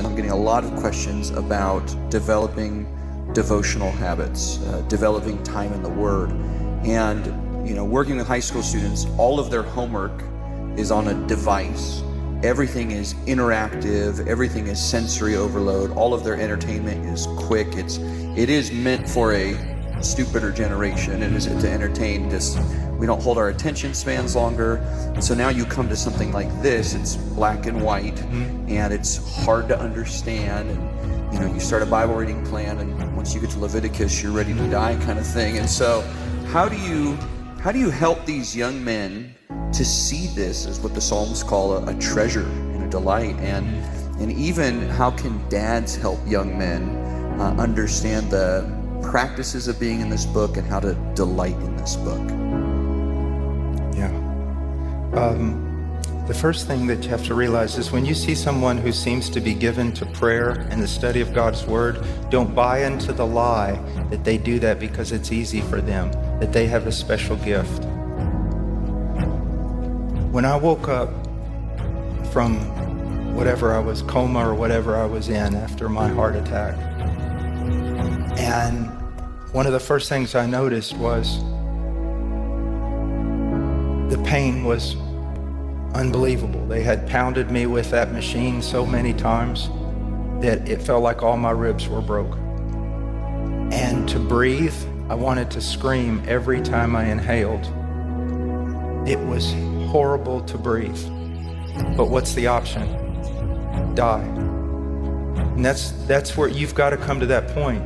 I'm getting a lot of questions about developing devotional habits, developing time in the Word. And, working with high school students, all of their homework is on a device. Everything is interactive, everything is sensory overload, all of their entertainment is quick. It is meant for a stupider generation. It is to entertain. We don't hold our attention spans longer. And so now you come to something like this, it's black and white, and it's hard to understand. And you start a Bible reading plan, and once you get to Leviticus, you're ready to die, kind of thing. And so how do you help these young men to see this as what the Psalms call a treasure and a delight? And even how can dads help young men understand the practices of being in this book and how to delight in this book? Yeah. The first thing that you have to realize is when you see someone who seems to be given to prayer and the study of God's Word, don't buy into the lie that they do that because it's easy for them, that they have a special gift. When I woke up from whatever I was, coma or whatever I was in after my heart attack, and one of the first things I noticed was the pain was unbelievable. They had pounded me with that machine so many times that it felt like all my ribs were broke. And to breathe, I wanted to scream every time I inhaled. It was horrible to breathe. But what's the option? Die. And that's where you've got to come to that point.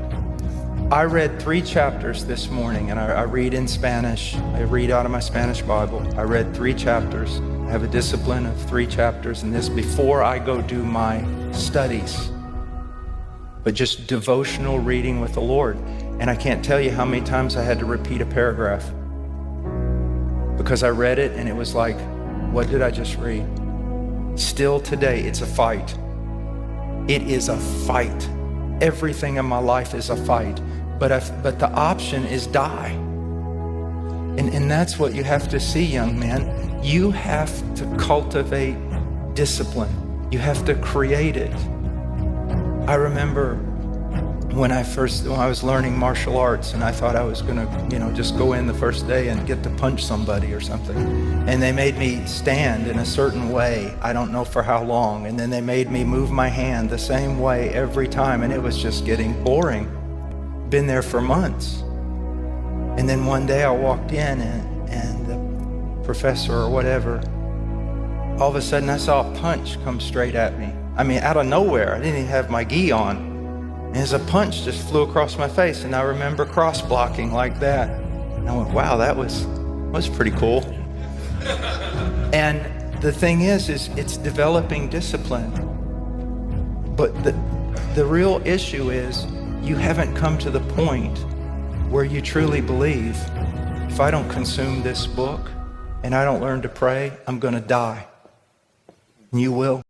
I read 3 chapters this morning, and I read in Spanish. I read out of my Spanish Bible. I read 3 chapters. I have a discipline of 3 chapters in this before I go do my studies. But just devotional reading with the Lord. And I can't tell you how many times I had to repeat a paragraph because I read it and it was like, what did I just read? Still today, it's a fight. It is a fight. Everything in my life is a fight. But the option is die. And that's what you have to see, young man. You have to cultivate discipline. You have to create it. I remember when I was learning martial arts, and I thought I was gonna, just go in the first day and get to punch somebody or something. And they made me stand in a certain way, I don't know for how long, and then they made me move my hand the same way every time, and it was just getting boring. Been there for months. And then one day I walked in and the professor or whatever, all of a sudden I saw a punch come straight at me. I mean, out of nowhere. I didn't even have my gi on. And as a punch just flew across my face, and I remember cross blocking like that. And I went, wow, that was pretty cool. And the thing is it's developing discipline. But the real issue is you haven't come to the point where you truly believe, if I don't consume this book and I don't learn to pray, I'm going to die. And you will.